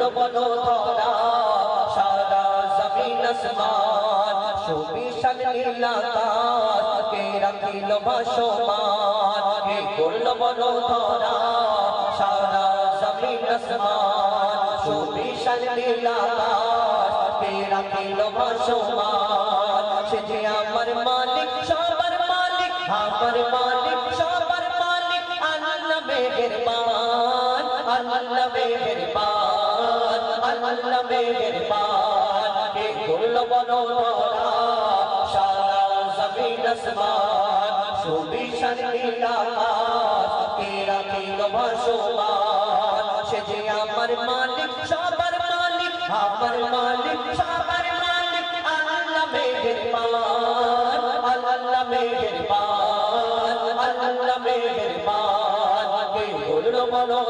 করলো বলো ধরা সারা জমিন আসমান সুবিশাল নীল আকাশ কে রাখিল ভাসমান কে করলো বলো ধরা সারা জমিন আসমান সুবিশাল নীল আকাশ কে রাখিল ভাসমান সে যে আমার মালিক সবার মালিক আমার মালিক সবার মালিক আল্লাহ মেহেরবান আল্লাহ মেহেরবান আল্লাহ মেহেরবান কে করলো বলো ধরা সারা জমিন আসমান সুবিশাল নীল আকাশ কে রাখিল ভাসমান সে যে আমার মালিক সবার মালিক আমার মালিক সবার মালিক আল্লাহ মেহেরবান আল্লাহ মেহেরবান আল্লাহ মেহেরবান কে করলো বলো